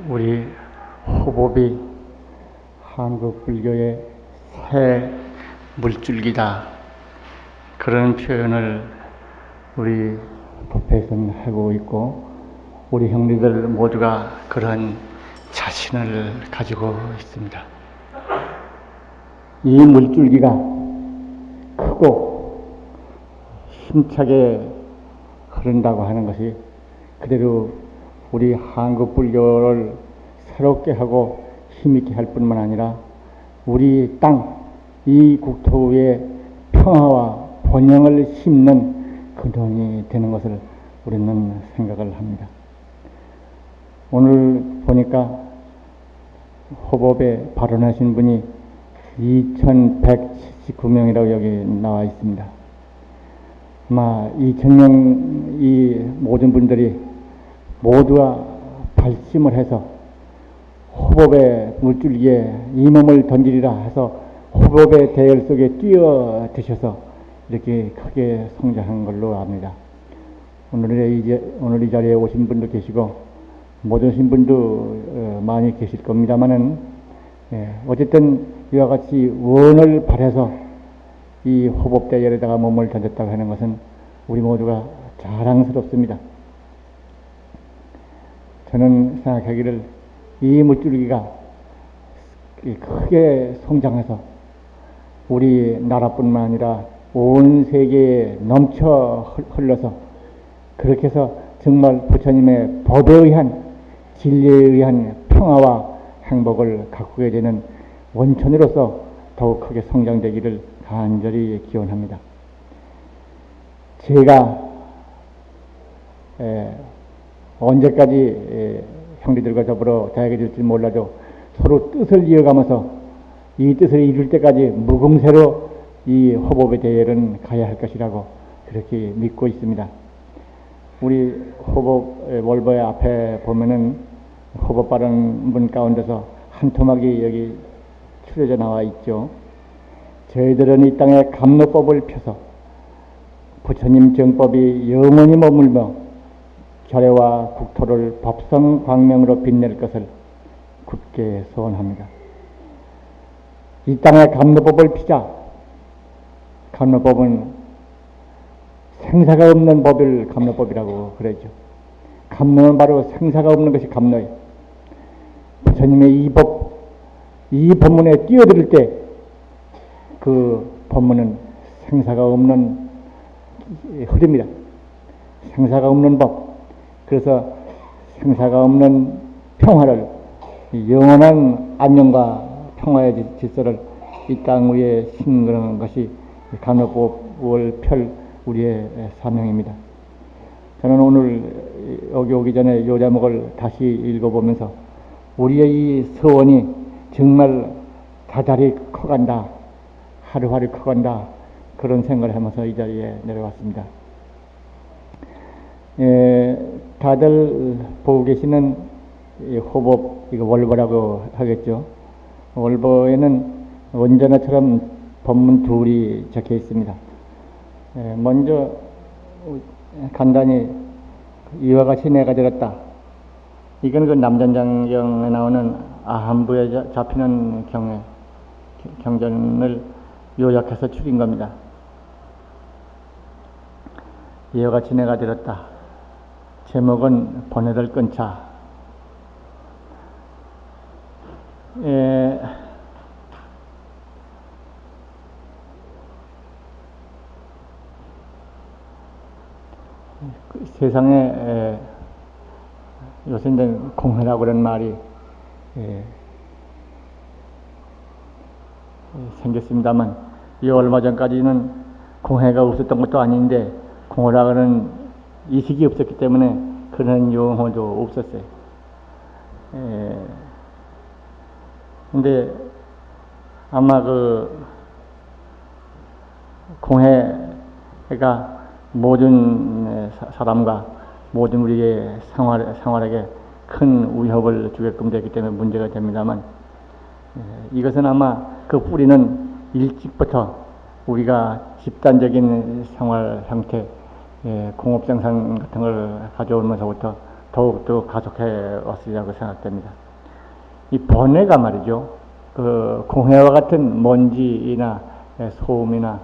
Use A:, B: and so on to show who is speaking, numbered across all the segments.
A: 우리 호법이 한국 불교의 새 물줄기다, 그런 표현을 우리 법회에서는 하고 있고, 우리 형제들 모두가 그런 자신을 가지고 있습니다. 이 물줄기가 크고 힘차게 흐른다고 하는 것이 그대로 우리 한국 불교를 새롭게 하고 힘있게 할 뿐만 아니라 우리 땅, 이 국토의 평화와 번영을 심는 근원이 되는 것을 우리는 생각을 합니다. 오늘 보니까 호법에 발언하신 분이 2179명이라고 여기 나와 있습니다. 아마 2000명 이 모든 분들이 모두가 발심을 해서 호법의 물줄기에 이 몸을 던지리라 해서 호법의 대열 속에 뛰어드셔서 이렇게 크게 성장한 걸로 압니다. 오늘 이 자리에 오신 분도 계시고 못 오신 분도 많이 계실 겁니다만은, 어쨌든 이와 같이 원을 바래서 이 호법 대열에다가 몸을 던졌다고 하는 것은 우리 모두가 자랑스럽습니다. 저는 생각하기를 이 물줄기가 크게 성장해서 우리 나라뿐만 아니라 온 세계에 넘쳐 흘러서 그렇게 해서 정말 부처님의 법에 의한 진리에 의한 평화와 행복을 가꾸게 되는 원천으로서 더욱 크게 성장되기를 간절히 기원합니다. 제가 언제까지 형제들과 더불어 다하게 될지 몰라도 서로 뜻을 이어가면서 이 뜻을 이룰 때까지 무궁세로 이 호법의 대열은 가야 할 것이라고 그렇게 믿고 있습니다. 우리 호법 월보의 앞에 보면은 호법 발언문 가운데서 한 토막이 여기 추려져 나와 있죠. 저희들은 이 땅에 감로법을 펴서 부처님 정법이 영원히 머물며 결례와 국토를 법성 광명으로 빛낼 것을 굳게 소원합니다. 이 땅에 감로법을 피자. 감로법은 생사가 없는 법을 감로법이라고 그러죠. 감로는 바로 생사가 없는 것이 감로예요. 부처님의 이 법문에 뛰어들 때 그 법문은 생사가 없는 흐름이다. 생사가 없는 법. 그래서 생사가 없는 평화를, 영원한 안녕과 평화의 질서를 이 땅 위에 심는 것이 감로법을 펼 우리의 사명입니다. 저는 오늘 여기 오기 전에 이 제목을 다시 읽어보면서 우리의 이 서원이 정말 다달이 커간다, 하루하루 커간다, 그런 생각을 하면서 이 자리에 내려왔습니다. 다들 보고 계시는 호법, 이거 월보라고 하겠죠. 월보에는 언제나처럼 법문 둘이 적혀 있습니다. 먼저 간단히 이와 같이 내가 들었다. 이건 그 남전장경에 나오는 아함부에 잡히는 경전을 요약해서 추린 겁니다. 이와 같이 내가 들었다. 제목은 번뇌를 끊자. 세상에 요새 이제 공회라고 그런 말이 생겼습니다만, 이 얼마 전까지는 공회가 없었던 것도 아닌데 공회라고는 이식이 없었기 때문에 그런 용어도 없었어요. 근데 아마 그 공회가 모든 사람과 모든 우리의 생활에게 큰 위협을 주게끔 되기 때문에 문제가 됩니다만, 이것은 아마 그 뿌리는 일찍부터 우리가 집단적인 생활 형태, 공업생산 같은 걸 가져오면서부터 더욱더 가속해 왔으리라고 생각됩니다. 이 번뇌가 말이죠. 그 공해와 같은 먼지나 소음이나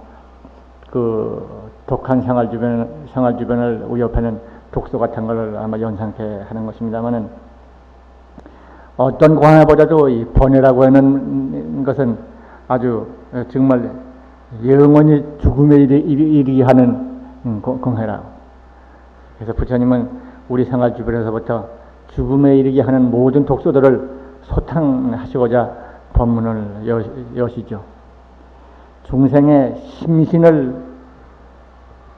A: 그 독한 생활 주변을 위협하는 독소 같은 것을 아마 연상케 하는 것입니다만은, 어떤 공해보다도 이 번뇌라고 하는 것은 아주 정말 영원히 죽음에 이르게 하는 공해라. 그래서 부처님은 우리 생활 주변에서부터 죽음에 이르게 하는 모든 독소들을 소탕하시고자 법문을 여시죠. 중생의 심신을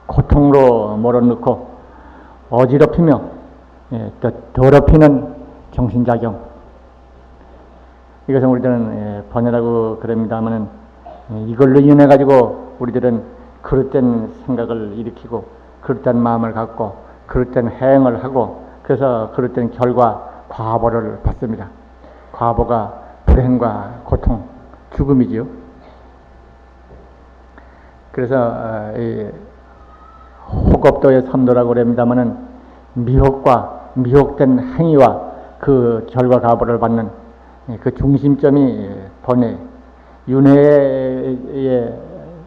A: 고통으로 몰아넣고 어지럽히며 또 더럽히는 정신작용, 이것은 우리들은 번뇌라고 그럽니다마는, 이걸로 인해 가지고 우리들은 그릇된 생각을 일으키고 그릇된 마음을 갖고 그릇된 행을 하고, 그래서 그릇된 결과 과보를 받습니다. 과보가 불행과 고통, 죽음이지요. 그래서 호겁도의 삼도라고 그럽니다마는, 미혹과 미혹된 행위와 그 결과 과보를 받는 그 중심점이 번뇌, 윤회의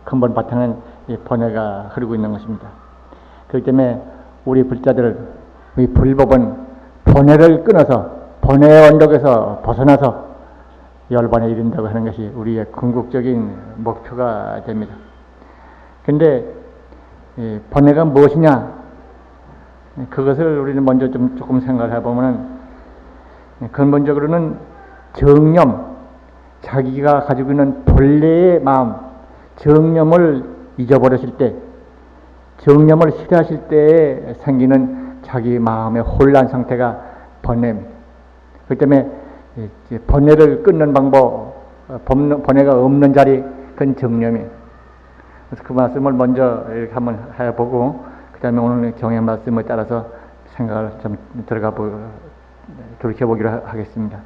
A: 근본 바탕은 번뇌가 흐르고 있는 것입니다. 그렇기 때문에 우리 불자들, 우리 불법은 번뇌를 끊어서 번뇌의 언덕에서 벗어나서 열반에 이른다고 하는 것이 우리의 궁극적인 목표가 됩니다. 그런데 번뇌가 무엇이냐? 그것을 우리는 먼저 조금 생각을 해보면, 근본적으로는 정념, 자기가 가지고 있는 본래의 마음, 정념을 잊어버렸을 때, 정념을 싫어하실 때에 생기는 자기 마음의 혼란 상태가 번뇌입니다. 그렇기 때문에 번뇌를 끊는 방법, 번뇌가 없는 자리, 그건 정념이에요. 그래서 그 말씀을 먼저 이렇게 한번 해보고, 그 다음에 오늘 경의 말씀에 따라서 생각을 좀 돌이켜보기로 하겠습니다.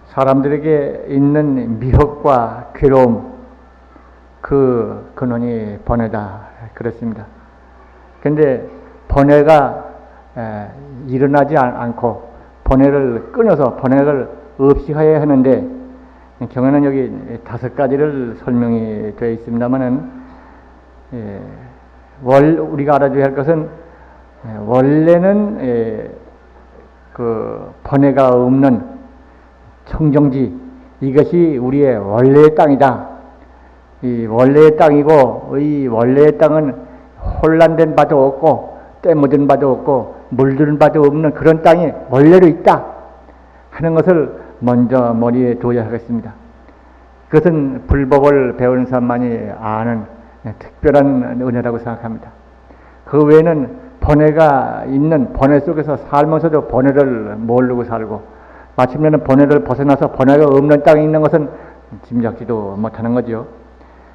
A: 사람들에게 있는 미혹과 괴로움, 그 근원이 번뇌다 그랬습니다. 그런데 번뇌가 일어나지 않고 번뇌를 끊어서 번뇌를 없이 해야 하는데, 경에는 여기 5가지를 설명이 되어 있습니다만은, 우리가 알아줘야 할 것은, 원래는 그 번뇌가 없는 청정지, 이것이 우리의 원래의 땅이다. 이 원래의 땅이고, 이 원래의 땅은 혼란된 바도 없고 때 묻은 바도 없고 물든 바도 없는 그런 땅이 원래로 있다 하는 것을 먼저 머리에 두어야 하겠습니다. 그것은 불법을 배우는 사람만이 아는 특별한 은혜라고 생각합니다. 그 외에는 번뇌가 있는, 번뇌 속에서 살면서도 번뇌를 모르고 살고, 마침내는 번뇌를 벗어나서 번뇌가 없는 땅에 있는 것은 짐작지도 못하는 거죠.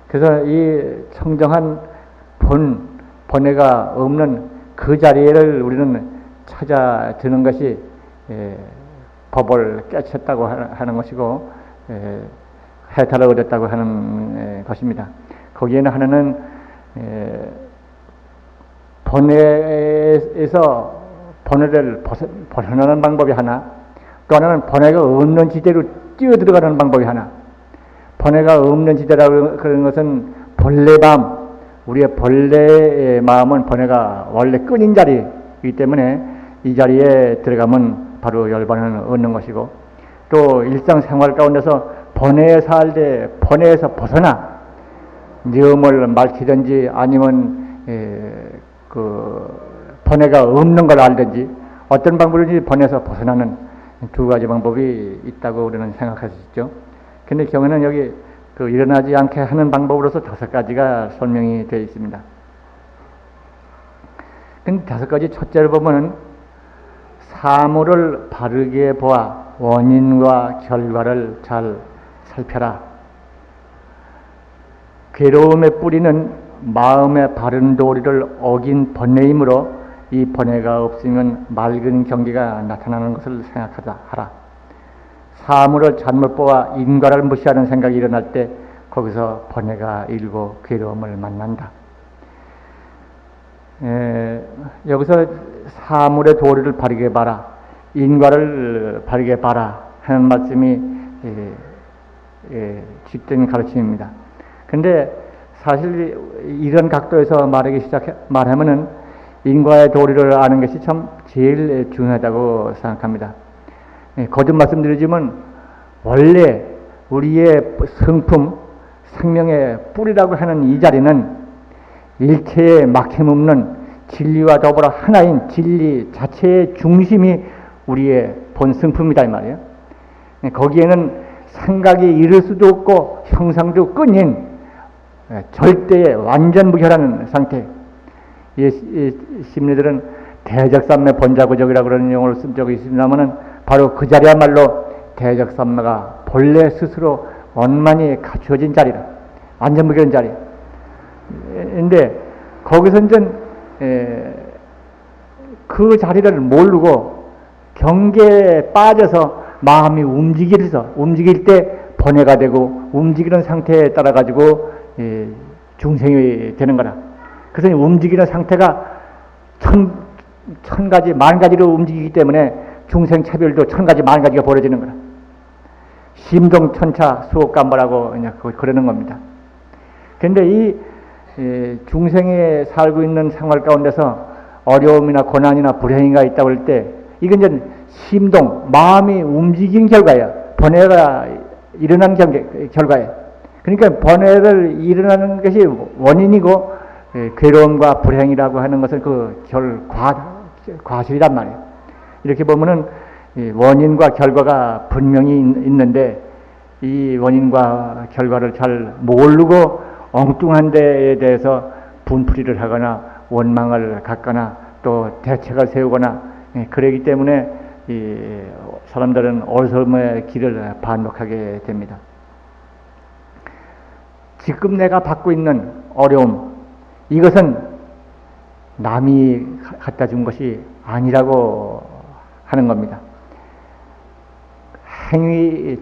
A: 그래서 이 청정한 번뇌가 없는 그 자리를 우리는 찾아드는 것이 법을 깨쳤다고 하는 것이고, 해탈을 얻었다고 하는 것입니다. 거기에는 하나는 번뇌에서 번뇌를 벗어나는 방법이 하나, 또 하나는 번뇌가 없는 지대로 뛰어들어가는 방법이 하나. 번뇌가 없는 지대라고 그런 것은 본래밤, 우리의 본래의 마음은 번뇌가 원래 끈인 자리이기 때문에 이 자리에 들어가면 바로 열반을 얻는 것이고, 또 일상생활 가운데서 번뇌에 살되 번뇌에서 벗어나 염을 밝히든지 아니면 그 번뇌가 없는 걸 알든지 어떤 방법이든지 번뇌에서 벗어나는 2가지 방법이 있다고 우리는 생각할 수 있죠. 근데 경우는 여기 그 일어나지 않게 하는 방법으로서 5가지가 설명이 되어 있습니다. 근데 5가지 첫째로 보면은, 사물을 바르게 보아 원인과 결과를 잘 살펴라. 괴로움의 뿌리는 마음의 바른 도리를 어긴 번뇌이므로 이 번뇌가 없으면 맑은 경계가 나타나는 것을 생각하라. 사물을 잘못 보아 인과를 무시하는 생각이 일어날 때 거기서 번뇌가 일고 괴로움을 만난다. 여기서 사물의 도리를 바르게 봐라, 인과를 바르게 봐라 하는 말씀이 뒷된 가르침입니다. 근데 사실 이런 각도에서 말하면은 인과의 도리를 아는 것이 참 제일 중요하다고 생각합니다. 거듭 말씀드리지만 원래 우리의 성품, 생명의 뿌리라고 하는 이 자리는 일체에 막힘없는 진리와 더불어 하나인 진리 자체의 중심이 우리의 본 성품이다 이 말이에요. 거기에는 생각이 이를 수도 없고 형상도 끊인 절대의 완전 무결한 상태. 이 심리들은 대적삼매 본자구적이라고 그러는 용어를 쓴 적이 있습니다만은 바로 그 자리야말로 대적삼매가 본래 스스로 원만히 갖추어진 자리라. 완전 무결한 자리. 근데 거기서 이제 그 자리를 모르고 경계에 빠져서 마음이 움직일 때 번뇌가 되고 움직이는 상태에 따라 가지고 중생이 되는 거라. 그래서 움직이는 상태가 천 가지 만 가지로 움직이기 때문에 중생 차별도 천 가지 만 가지가 벌어지는 거라. 심동천차 수옥간보라고 그러는 겁니다. 그런데 이 중생이 살고 있는 생활 가운데서 어려움이나 고난이나 불행이가 있다고 할 때 이건 이제 심동, 마음이 움직인 결과예요. 번뇌가 일어난 결과예요. 그러니까 번뇌를 일어나는 것이 원인이고 괴로움과 불행이라고 하는 것은 그 과실이란 말이에요. 이렇게 보면은 원인과 결과가 분명히 있는데 이 원인과 결과를 잘 모르고 엉뚱한 데에 대해서 분풀이를 하거나 원망을 갖거나 또 대책을 세우거나 그러기 때문에 이 사람들은 어리석음의 길을 반복하게 됩니다. 지금 내가 받고 있는 어려움, 이것은 남이 갖다 준 것이 아니라고 하는 겁니다.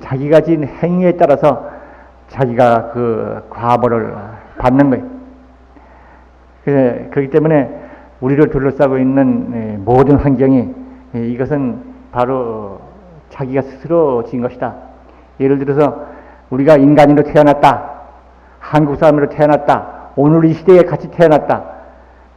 A: 자기가 지은 행위에 따라서 자기가 그 과보를 받는 거예요. 그렇기 때문에 우리를 둘러싸고 있는 모든 환경이 이것은 바로 자기가 스스로 지은 것이다. 예를 들어서 우리가 인간으로 태어났다. 한국 사람으로 태어났다. 오늘 이 시대에 같이 태어났다.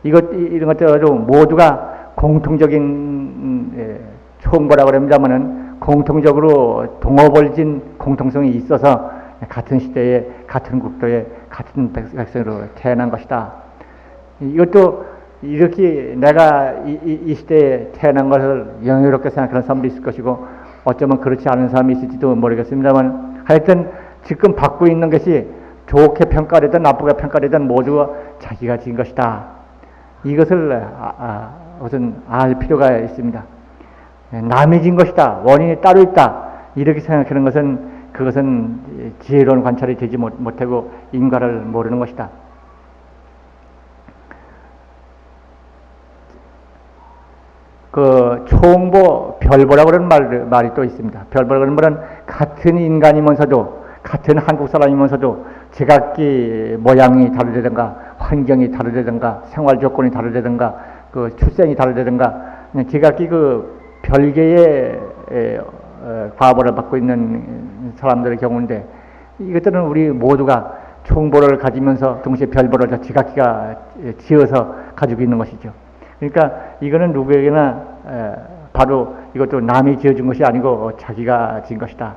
A: 이런 것들 모두가 공통적인 총보라고 합니다만은 공통적으로 동어벌진 공통성이 있어서 같은 시대에 같은 국도에 같은 백성으로 태어난 것이다. 이것도 이렇게 내가 이 시대에 태어난 것을 영예롭게 생각하는 사람도 있을 것이고 어쩌면 그렇지 않은 사람이 있을지도 모르겠습니다만 하여튼 지금 받고 있는 것이 좋게 평가되든 나쁘게 평가되든 모두가 자기가 지은 것이다. 이것을 우선 알 필요가 있습니다. 남이 지은 것이다. 원인이 따로 있다. 이렇게 생각하는 것은 그것은 지혜로운 관찰이 되지 못하고 인과를 모르는 것이다. 그 총보, 별보라고 하는 말이 또 있습니다. 별보라고 하는 말은 같은 인간이면서도 같은 한국 사람이면서도 제각기 모양이 다르다든가 환경이 다르다든가 생활 조건이 다르다든가 그 출생이 다르다든가 제각기 그 별개의 과보를 받고 있는 사람들의 경우인데 이것들은 우리 모두가 총보를 가지면서 동시에 별보를 제각기가 지어서 가지고 있는 것이죠. 그러니까 이거는 누구에게나 바로 이것도 남이 지어준 것이 아니고 자기가 지은 것이다.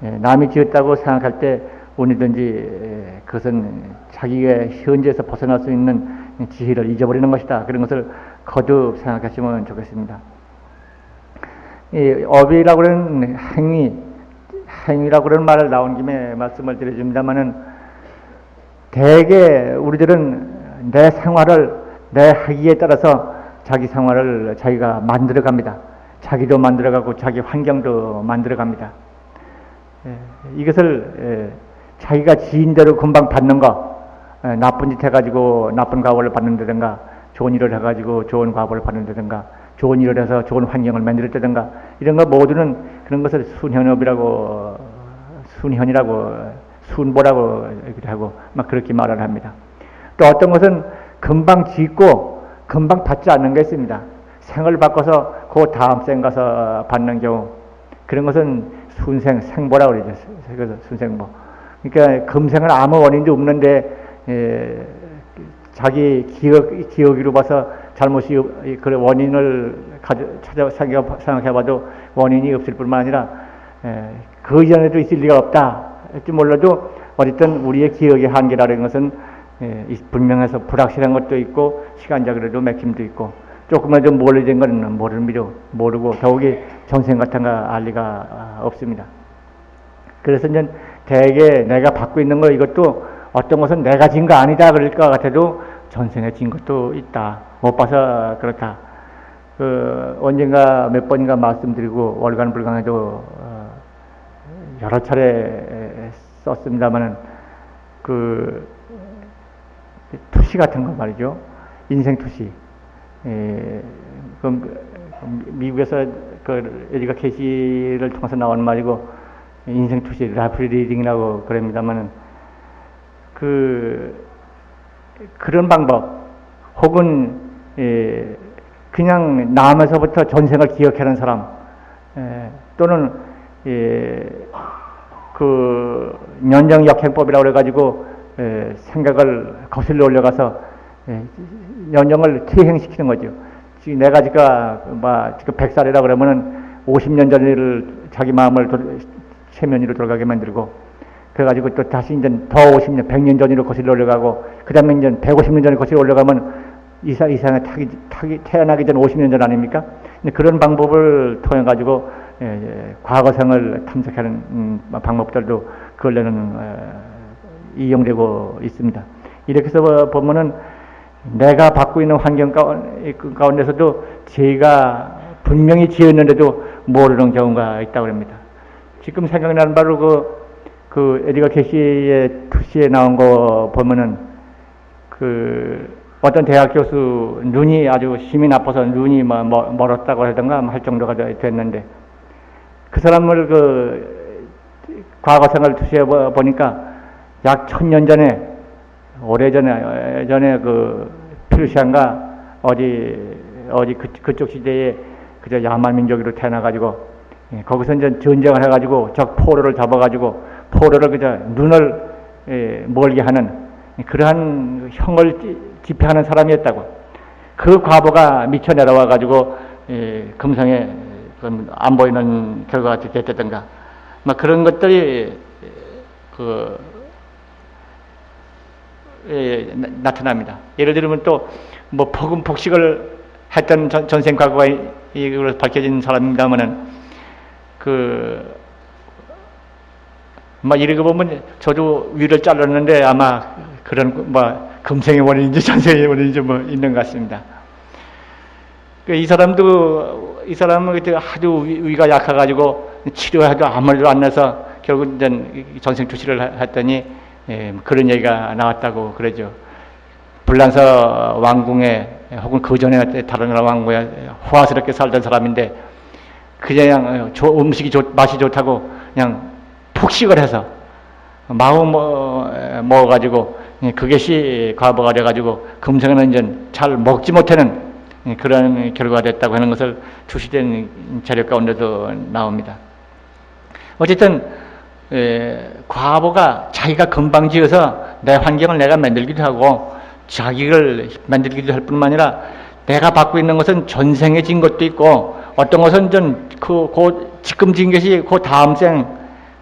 A: 남이 지었다고 생각할 때 어디든지 그것은 자기의 현재에서 벗어날 수 있는 지혜를 잊어버리는 것이다. 그런 것을 거듭 생각하시면 좋겠습니다. 이 업이라고 하는 행위라고 하는 말을 나온 김에 말씀을 드려줍니다만은 대개 우리들은 내 생활을 내 하기에 따라서 자기 생활을 자기가 만들어갑니다. 자기도 만들어가고 자기 환경도 만들어갑니다. 이것을 자기가 지은 대로 금방 받는 거, 나쁜 짓 해가지고 나쁜 과보를 받는다든가 좋은 일을 해가지고 좋은 과보를 받는다든가 좋은 일을 해서 좋은 환경을 만들었다든가 이런 거 모두는 그런 것을 순현이라고 순보라고 하고 막 그렇게 말을 합니다. 또 어떤 것은 금방 짓고 금방 받지 않는 게 있습니다. 생을 바꿔서 그 다음 생 가서 받는 경우, 그런 것은 생보라고 그러죠. 그래서 순생보. 그러니까 금생은 아무 원인도 없는데 자기 기억으로 봐서 잘못이 그 원인을 생각해봐도 원인이 없을 뿐만 아니라 그 이전에도 있을 리가 없다 할지 몰라도 어쨌든 우리의 기억의 한계라는 것은 분명해서 불확실한 것도 있고 시간적으로도 맥힘도 있고 조금만 좀 멀리된 건 모르고 더욱이 전생 같은 거 알 리가 없습니다. 그래서 이제 대개 내가 받고 있는 거 이것도 어떤 것은 내가 진 거 아니다 그럴 것 같아도 전생에 진 것도 있다. 못 봐서 그렇다. 언젠가 몇 번인가 말씀드리고 월간불강에도 여러 차례 썼습니다만은 투시 같은 거 말이죠. 인생 투시. 미국에서 에디가 캐시를 통해서 나온 말이고 인생 투시 라이프 리딩이라고 그럽니다만은 그런 방법 혹은 그냥 남에서부터 전생을 기억하는 사람 또는 년정 역행법이라고 그래가지고 생각을 거슬러 올려가서 년정을 퇴행시키는 거죠. 지금 내가 지금 100살이라 그러면은 50년 전을 자기 마음을 최면위로 돌아가게 만들고 그래가지고 또 다시 이제 더 50년, 100년 전으로 거슬러 올려가고 그 다음에 이제 150년 전에 거슬러 올려가면 이상에 태어나기 전 50년 전 아닙니까? 그런 방법을 통해가지고 과거생을 탐색하는 방법들도 근래는 이용되고 있습니다. 이렇게 해서 보면은 내가 받고 있는 환경 가운데서도 죄가 분명히 지었는데도 모르는 경우가 있다고 합니다. 지금 생각나는 바로 에디가 캐시의 투시에 나온 거 보면은 어떤 대학 교수 눈이 아주 심히 나빠서 눈이 멀었다고 하던가 할 정도가 됐는데 그 사람을 과거생을 투시해 보니까 약 1000년 전에 오래전에 페르시아인가 어디 그쪽 시대에 그저 야만 민족으로 태어나가지고 거기서 이제 전쟁을 해가지고 적 포로를 잡아가지고 포로를 그저 눈을 멀게 하는 그러한 형을 집행하는 사람이었다고. 그 과보가 미쳐 내려와가지고 금성에 안 보이는 결과가 됐다든가 막 그런 것들이 나타납니다. 예를 들면 또 폭음 폭식을 했던 전생 과거가 이걸 밝혀진 사람입니다만은 이러고 보면 저도 위를 잘랐는데 아마 그런 금생의 원인인지 전생의 원인인지 있는 것 같습니다. 이 사람은 그때 하도 위가 약해가지고 치료해도 아무 말도 안 나서 결국 이제 전생 투시를 했더니 그런 얘기가 나왔다고 그러죠. 불란서 왕궁에 혹은 그 전에 다른 나라 왕궁에 호화스럽게 살던 사람인데 그냥 음식이 맛이 좋다고 그냥 폭식을 해서 마구 먹어가지고 그것이 과보가 돼가지고 금생에는 이제 잘 먹지 못하는 그런 결과가 됐다고 하는 것을 투시된 자료 가운데도 나옵니다. 어쨌든 과보가 자기가 금방 지어서 내 환경을 내가 만들기도 하고 자기를 만들기도 할 뿐만 아니라 내가 받고 있는 것은 전생에 진 것도 있고 어떤 것은 지금 진 것이 그 다음 생,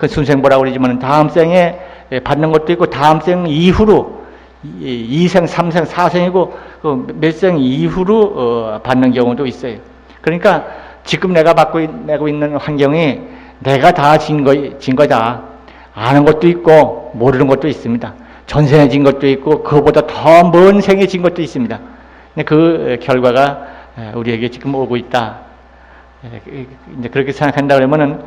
A: 순생보라고 그러지만 다음 생에 받는 것도 있고 다음 생 이후로 2생, 3생, 4생이고 몇 생 이후로 받는 경우도 있어요. 그러니까 지금 내가 내고 있는 환경이 내가 다 진 거다. 아는 것도 있고 모르는 것도 있습니다. 전생에 진 것도 있고 그보다 더 먼 생에 진 것도 있습니다. 그 결과가 우리에게 지금 오고 있다. 이제 그렇게 생각한다 그러면은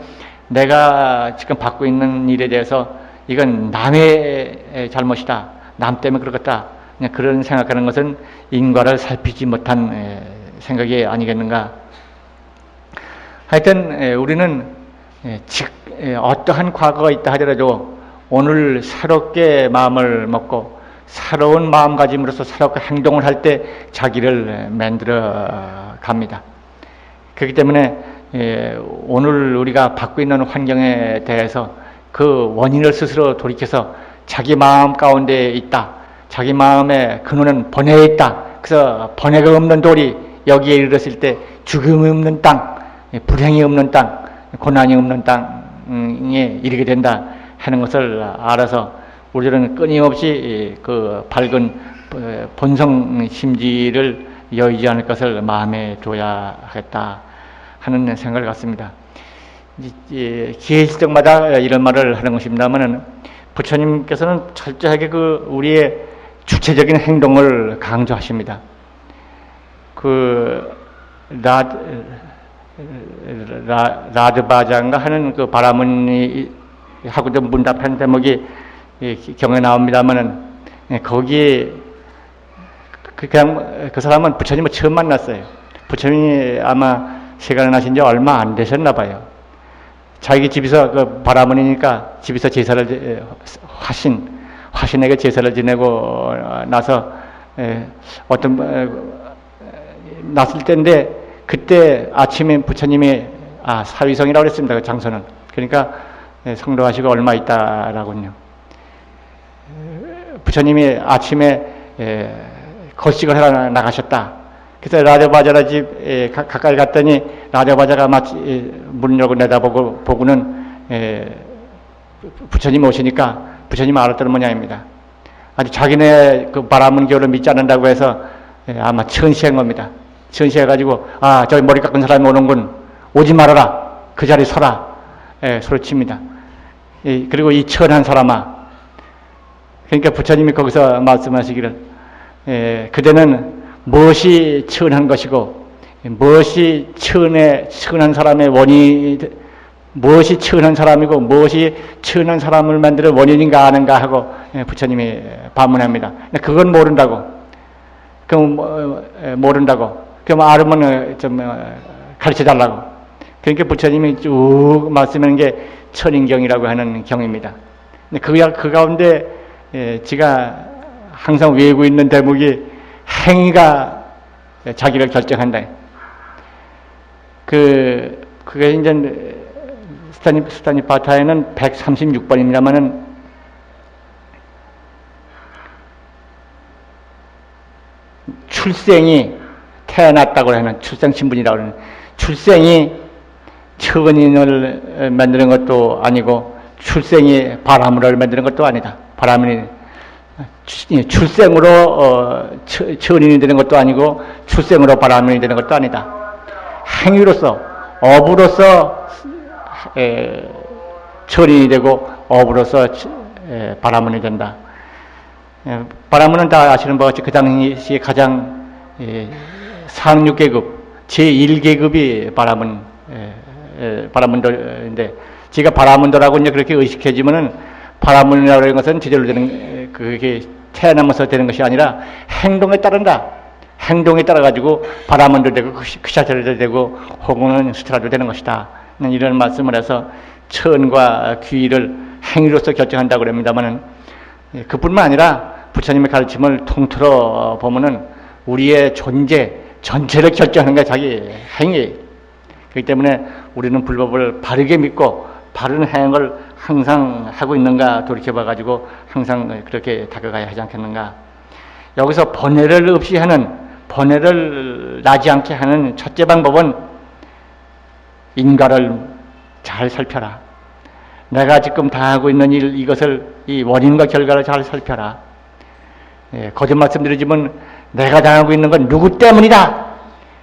A: 내가 지금 받고 있는 일에 대해서 이건 남의 잘못이다. 남 때문에 그렇겠다. 그런 생각하는 것은 인과를 살피지 못한 생각이 아니겠는가. 하여튼 우리는 어떠한 과거가 있다 하더라도
B: 오늘 새롭게 마음을 먹고 새로운 마음가짐으로서 새롭게 행동을 할 때 자기를 만들어 갑니다. 그렇기 때문에 오늘 우리가 받고 있는 환경에 대해서 그 원인을 스스로 돌이켜서 자기 마음 가운데 있다. 자기 마음의 근원은 번뇌에 있다. 그래서 번뇌가 없는 돌이 여기에 이르렀을 때 죽음이 없는 땅, 불행이 없는 땅, 고난이 없는 땅에 이르게 된다 하는 것을 알아서 우리들은 끊임없이 그 밝은 본성 심지를 여의지 않을 것을 마음에 둬야 하겠다 하는 생각을 갖습니다. 기회 있을 때마다 이런 말을 하는 것입니다만은 부처님께서는 철저하게 그 우리의 주체적인 행동을 강조하십니다. 그 라드바자인가 하는 그 바라문이 하고도 문답한 대목이 경에 나옵니다만은 거기에 그냥 그 사람은 부처님을 처음 만났어요. 부처님이 아마 세간을 하신 지 얼마 안 되셨나 봐요. 자기 집에서 그 바라문이니까 집에서 제사를 화신에게 제사를 지내고 나서 났을 때인데 그때 아침에 부처님이 사위성이라고 그랬습니다. 그 장소는. 그러니까 성도하시고 얼마 있다라군요. 부처님이 아침에 거식을 하러 나가셨다. 그래서 라자바자라 집 가까이 갔더니 라자바자가 마치 문을 열고 내다보고는 부처님 오시니까 부처님 알았던 모양입니다. 아주 자기네 그 바라문 교를 믿지 않는다고 해서 아마 천시한 겁니다. 천시해가지고 저기 머리 깎은 사람이 오는군. 오지 말아라. 그 자리 서라. 소리칩니다. 그리고 이 천한 사람아. 그러니까 부처님이 거기서 말씀하시기를 그대는 무엇이 천한 것이고 무엇이 천한 사람의 원인이 무엇이 천한 사람이고 무엇이 천한 사람을 만드는 원인인가 아는가 하고 부처님이 반문합니다. 그건 모른다고. 모른다고. 그럼 알으면 좀 가르쳐 달라고. 그러니까 부처님이 쭉 말씀하는 게 천인경이라고 하는 경입니다. 그 가운데 제가 항상 외우고 있는 대목이 행위가 자기를 결정한다. 그게 이제 스타니파타에는 136번입니다만은 출생이 태어났다고 하는 출생신분이라고 하는 출생이 천인을 만드는 것도 아니고 출생이 바라문을 만드는 것도 아니다. 바라문이 출생으로 천인이 되는 것도 아니고 출생으로 바라문이 되는 것도 아니다. 행위로서 업으로서 천인이 되고 업으로서 바라문이 된다. 바라문은 다 아시는 바와 같이 그 당시에 가장 상류계급 제1계급이 바라문도인데 제가 바라문도라고 이제 그렇게 의식해지면은 바라문이라고 하는 것은 저절로 되는 그게 태어나면서 되는 것이 아니라 행동에 따른다. 행동에 따라 가지고 바라문도 되고 크샤절도 되고 혹은 수트라도 되는 것이다. 이런 말씀을 해서 천과 귀를 행위로서 결정한다고 합니다만은 그뿐만 아니라 부처님의 가르침을 통틀어 보면은 우리의 존재 전체를 결정하는 게 자기 행위. 그렇기 때문에 우리는 불법을 바르게 믿고 바른 행을 항상 하고 있는가 돌이켜봐 가지고 항상 그렇게 다가가야 하지 않겠는가. 여기서 번뇌를 없이 하는, 번뇌를 나지 않게 하는 첫째 방법은 인과를 잘 살펴라. 내가 지금 당하고 있는 일, 이것을 이 원인과 결과를 잘 살펴라. 거듭 말씀드리지만 내가 당하고 있는 건 누구 때문이다.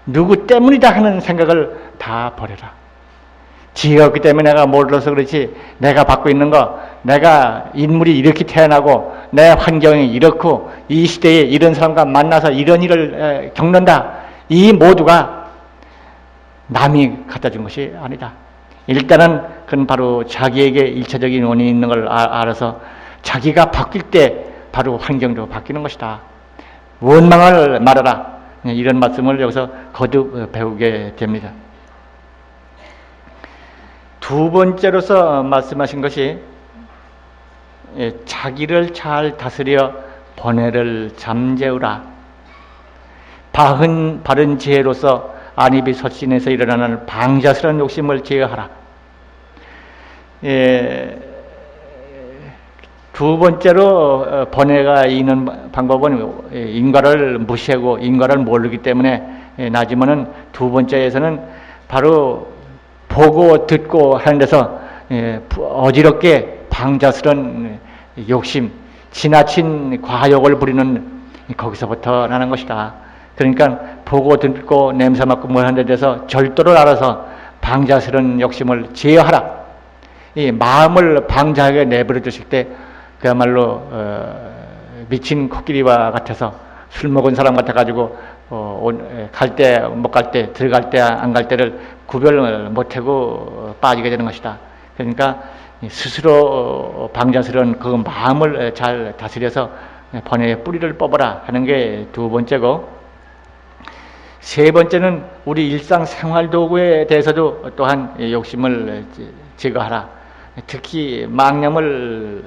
B: 누구 때문이다 하는 생각을 다 버려라. 지혜가 없기 때문에 내가 몰라서 그렇지, 내가 받고 있는 거, 내가 인물이 이렇게 태어나고 내 환경이 이렇고 이 시대에 이런 사람과 만나서 이런 일을 겪는다. 이 모두가 남이 갖다 준 것이 아니다. 일단은 그건 바로 자기에게 일차적인 원인이 있는 걸 알아서 자기가 바뀔 때 바로 환경도 바뀌는 것이다. 원망을 말아라. 이런 말씀을 여기서 거듭 배우게 됩니다. 두 번째로서 말씀하신 것이 자기를 잘 다스려 번뇌를 잠재우라. 바른 지혜로서 안입이 섰신에서 일어나는 방자스러운 욕심을 제어하라. 두 번째로 번뇌가 있는 방법은 인과를 무시하고 인과를 모르기 때문에 나지만은 두 번째에서는 바로 보고 듣고 하는 데서 어지럽게 방자스러운 욕심, 지나친 과욕을 부리는 거기서부터 나는 것이다. 그러니까 보고 듣고 냄새 맡고 뭘 하는 데 대해서 절도를 알아서 방자스러운 욕심을 제어하라. 이 마음을 방자하게 내버려 두실 때 그야말로 미친 코끼리와 같아서 술 먹은 사람 같아가지고 갈 때 못 갈 때 들어갈 때 안 갈 때를 구별을 못하고 빠지게 되는 것이다. 그러니까 스스로 방자스러운 그 마음을 잘 다스려서 번뇌의 뿌리를 뽑아라 하는 게 두 번째고, 세 번째는 우리 일상 생활 도구에 대해서도 또한 욕심을 제거하라. 특히 망념을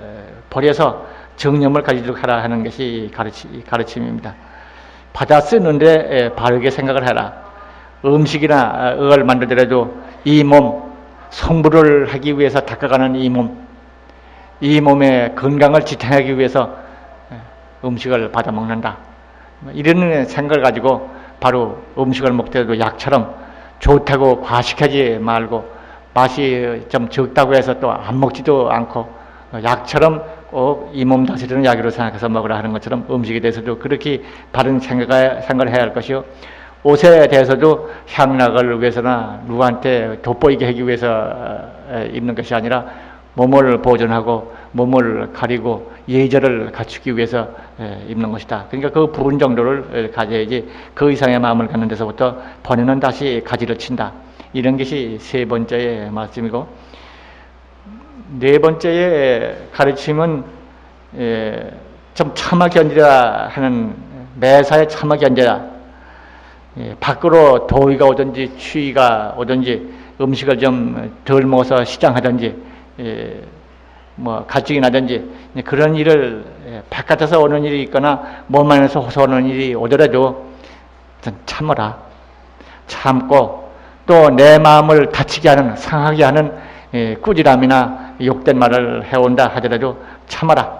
B: 버려서 정념을 가지도록 하라 하는 것이 가르침입니다. 받아 쓰는데 바르게 생각을 해라. 음식이나 의을 만들더라도 이 몸, 성불을 하기 위해서 닦아가는 이 몸의 건강을 지탱하기 위해서 음식을 받아 먹는다. 이런 생각을 가지고 바로 음식을 먹더라도 약처럼 좋다고 과식하지 말고, 맛이 좀 적다고 해서 또 안 먹지도 않고 약처럼 꼭 이 몸 다스리는 약으로 생각해서 먹으라 하는 것처럼 음식에 대해서도 그렇게 바른 생각을 해야 할 것이요. 옷에 대해서도 향락을 위해서나 누구한테 돋보이게 하기 위해서 입는 것이 아니라 몸을 보존하고 몸을 가리고 예절을 갖추기 위해서 입는 것이다. 그러니까 그 부분 정도를 가져야지 그 이상의 마음을 갖는 데서부터 번뇌는 다시 가지를 친다. 이런 것이 세 번째의 말씀이고, 네 번째의 가르침은 좀 참아 견디라 하는, 매사에 참아 견디라. 밖으로 더위가 오든지 추위가 오든지 음식을 좀 덜 먹어서 시장하든지 뭐 갈증이 나든지 그런 일을 바깥에서 오는 일이 있거나 몸 안에서 호소하는 일이 오더라도 참아라. 참고 또 내 마음을 다치게 하는, 상하게 하는 꾸지람이나 욕된 말을 해온다 하더라도 참아라.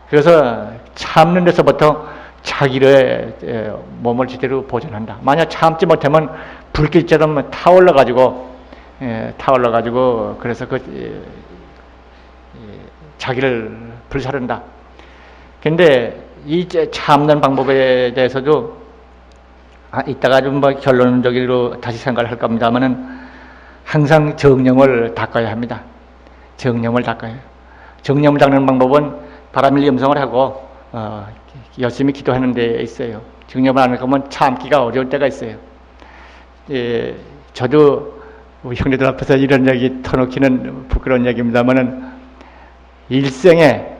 B: 그래서 참는 데서부터 자기의 몸을 제대로 보존한다. 만약 참지 못하면 불길처럼 타올라가지고 그래서 자기를 불사른다. 근데 이 참는 방법에 대해서도 이따가 좀 결론적으로 다시 생각을 할 겁니다만은 항상 정념을 닦아야 합니다. 정념을 닦아야 해요. 정념을 닦는 방법은 바람일 염성을 하고 열심히 기도하는 데 있어요. 정념을 안 하면 참기가 어려울 때가 있어요. 저도 우리 형제들 앞에서 이런 얘기 터놓기는 부끄러운 얘기입니다만은 일생에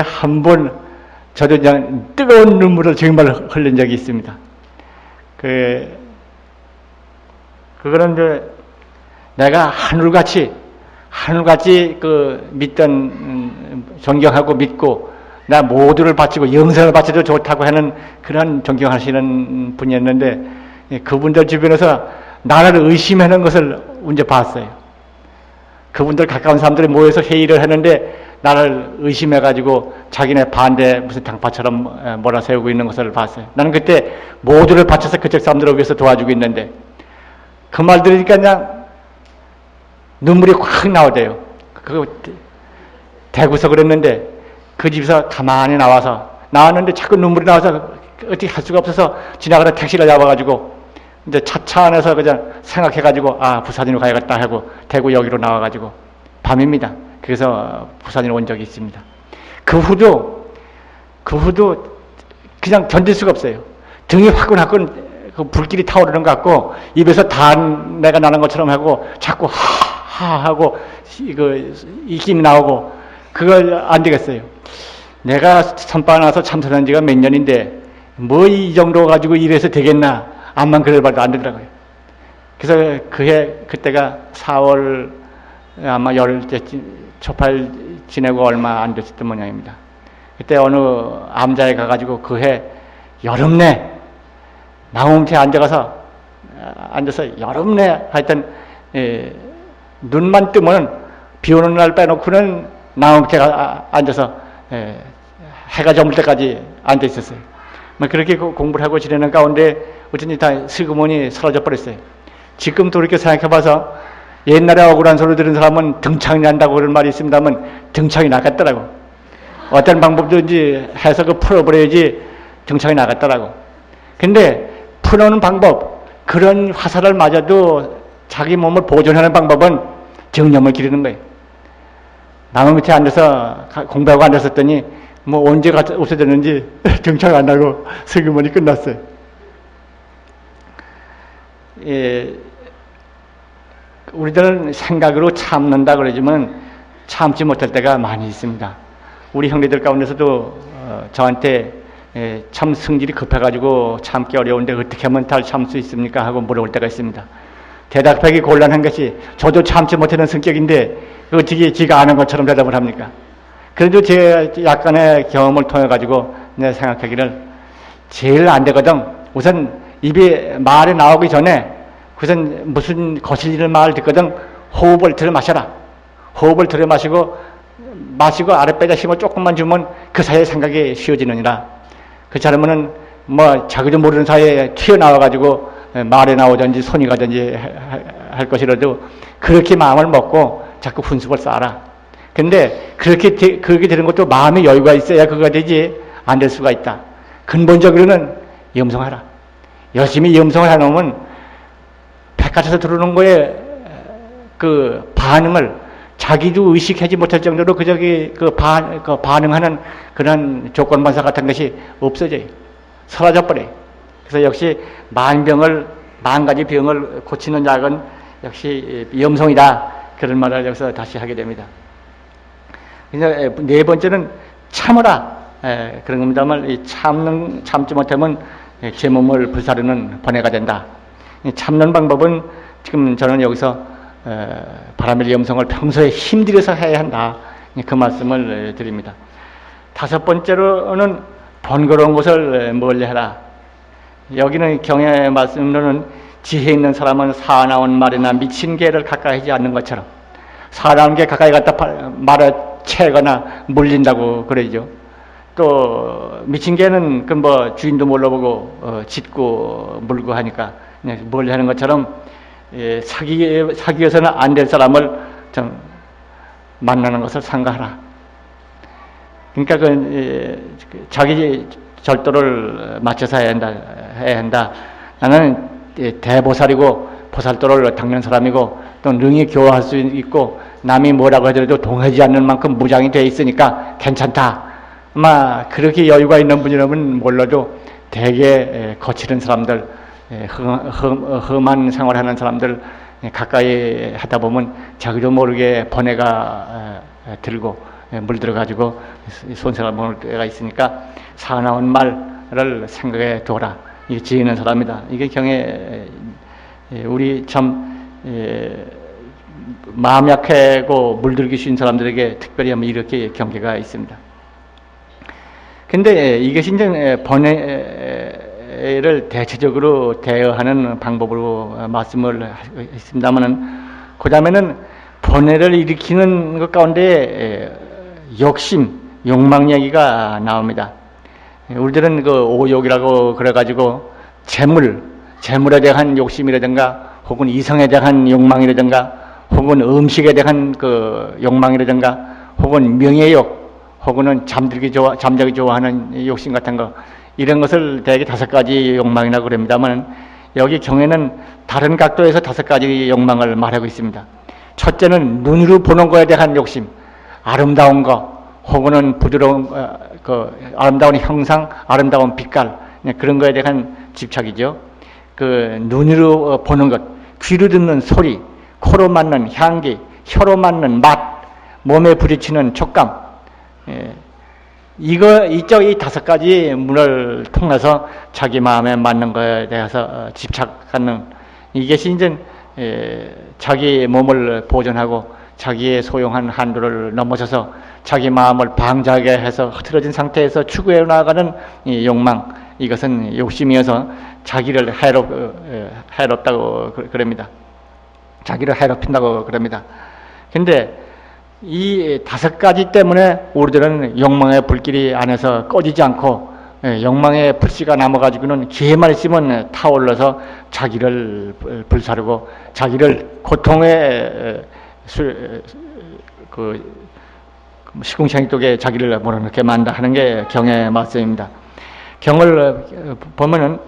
B: 한 번 저도 그냥 뜨거운 눈물을 정말 흘린 적이 있습니다. 그거는 이제 내가 하늘같이 믿던, 존경하고 믿고, 나 모두를 바치고 영생을 바쳐도 좋다고 하는 그런 존경하시는 분이었는데, 그분들 주변에서 나를 의심하는 것을 언제 봤어요. 그분들 가까운 사람들이 모여서 회의를 하는데, 나를 의심해가지고 자기네 반대 무슨 당파처럼 몰아세우고 있는 것을 봤어요. 나는 그때 모두를 바쳐서 그쪽 사람들을 위해서 도와주고 있는데, 그 말 들으니까 그냥 눈물이 확 나오대요. 그거 대구서 그랬는데, 그 집에서 가만히 나왔는데 자꾸 눈물이 나와서 어떻게 할 수가 없어서 지나가는 택시를 잡아가지고 이제 차 안에서 그냥 생각해가지고 부산으로 가야겠다 하고 대구 여기로 나와가지고 밤입니다. 그래서 부산으로 온 적이 있습니다. 그 후도 그냥 견딜 수가 없어요. 등이 화끈화끈 그 불길이 타오르는 것 같고, 입에서 단내가 나는 것처럼 하고, 자꾸 하고, 입김이 나오고, 그걸 안 되겠어요. 내가 선방 나서 참선한 지가 몇 년인데, 뭐 이 정도 가지고 이래서 되겠나? 암만 그래봐도 안 되더라고요. 그래서 그때가 4월 아마 열흘째 초팔 지내고 얼마 안 됐었던 모양입니다. 그때 어느 암자에 가가지고 그 해 여름 내 나무 밑에 앉아서 여름 내 하여튼 눈만 뜨면 비 오는 날 빼놓고는 나무 밑에 앉아서 해가 저물 때까지 앉아 있었어요. 그렇게 공부를 하고 지내는 가운데 어쩐지 다 슬그머니 사라져 버렸어요. 지금 돌이켜 생각해봐서 옛날에 억울한 소리 들은 사람은 등창이 난다고 그런 말이 있습니다만 등창이 나갔더라고. 어떤 방법든지 해서 풀어버려야지 등창이 나갔더라고. 근데 풀어오는 방법, 그런 화살을 맞아도 자기 몸을 보존하는 방법은 정념을 기르는 거예요. 나무 밑에 앉아서 공부하고 앉았었더니 뭐 언제 없어졌는지 등창 안 나고 슬그머니 끝났어요. 우리들은 생각으로 참는다 그러지만 참지 못할 때가 많이 있습니다. 우리 형제들 가운데서도 저한테 참 성질이 급해가지고 참기 어려운데 어떻게 하면 잘 참 수 있습니까? 하고 물어볼 때가 있습니다. 대답하기 곤란한 것이 저도 참지 못하는 성격인데 어떻게 지가 아는 것처럼 대답을 합니까? 그래도 제 약간의 경험을 통해 가지고 내가 생각하기를 제일 안 되거든. 우선 입에 말이 나오기 전에 우선 무슨 거슬리는 말을 듣거든 호흡을 들여 마셔라. 호흡을 들여 마시고 아랫배에 힘을 조금만 주면 그 사이에 생각이 쉬워지느니라. 그렇지 않으면은 뭐 자기도 모르는 사이에 튀어나와 가지고 말에 나오든지 손이 가든지 할 것이라도 그렇게 마음을 먹고 자꾸 훈습을 쌓아라. 근데 그렇게 되는 것도 마음의 여유가 있어야 그거가 되지 안 될 수가 있다. 근본적으로는 염성하라. 열심히 염성을 해놓으면 바깥에서 들어오는 거에 그 반응을 자기도 의식하지 못할 정도로 반응하는 그런 조건반사 같은 것이 없어져요. 사라져 버려요. 그래서 역시 만 가지 병을 고치는 약은 역시 염성이다. 그런 말을 여기서 다시 하게 됩니다. 그래서 네 번째는 참으라. 그런 겁니다만 참지 못하면 제 몸을 불사르는 번뇌가 된다. 참는 방법은 지금 저는 여기서 바라밀 염성을 평소에 힘들여서 해야 한다. 그 말씀을 드립니다. 다섯 번째로는 번거로운 것을 멀리하라. 여기는 경의 말씀으로는 지혜 있는 사람은 사나운 말이나 미친 개를 가까이 하지 않는 것처럼 사나운 개 가까이 갔다 말을 채거나 물린다고 그러죠. 또 미친 개는 그 뭐 주인도 몰라보고 짖고 물고 하니까 멀리 하는 것처럼 사귀어서는 안 될 사람을 좀 만나는 것을 삼가하라. 그러니까 자기 절도를 맞춰서 해야 한다. 나는 대보살이고 보살도를 닦는 사람이고 또 능히 교화할 수 있고 남이 뭐라고 하더라도 동하지 않는 만큼 무장이 돼 있으니까 괜찮다. 아마 그렇게 여유가 있는 분이라면 몰라도 되게 거칠은 사람들, 험한 생활하는 사람들 가까이 하다 보면 자기도 모르게 번뇌가 들고 물들어가지고 손색을 먹을 때가 있으니까 사나운 말을 생각해 둬라. 이게 지혜 있는 사람이다. 이게 경에 우리 참 마음 약하고 물들기 쉬운 사람들에게 특별히 이렇게 경계가 있습니다. 근데 이것이 이제 번뇌를 대체적으로 대응하는 방법으로 말씀을 했습니다만은 그 다음에는 번뇌를 일으키는 것 가운데 욕심, 욕망 얘기가 나옵니다. 우리들은 그 오욕이라고 그래가지고 재물에 대한 욕심이라든가 혹은 이성에 대한 욕망이라든가 혹은 음식에 대한 그 욕망이라든가 혹은 명예욕 혹은 잠자기 좋아하는 욕심 같은 거 이런 것을 대개 5가지 욕망이라고 그럽니다만 여기 경에는 다른 각도에서 5가지 욕망을 말하고 있습니다. 첫째는 눈으로 보는 것에 대한 욕심, 아름다운 거 혹은 부드러운 아름다운 형상, 아름다운 빛깔 그런 거에 대한 집착이죠. 그 눈으로 보는 것, 귀로 듣는 소리, 코로 맡는 향기, 혀로 맡는 맛, 몸에 부딪히는 촉감. 이 5가지 문을 통해서 자기 마음에 맞는 것에 대해서 집착하는 이것이 이제 자기 몸을 보존하고 자기의 소용한 한도를 넘어서서 자기 마음을 방자하게 해서 흐트러진 상태에서 추구해 나가는 이 욕망, 이것은 욕심이어서 자기를 해롭다고 그럽니다. 자기를 해롭힌다고 그럽니다. 근데 이 5가지 때문에 우리들은 욕망의 불길이 안에서 꺼지지 않고 욕망의 불씨가 남아가지고는 기회만 있으면 타올라서 자기를 불사르고 자기를 고통의 시궁창이 쪽에 자기를 몰아넣게 만다 하는 게 경의 말씀입니다. 경을 보면은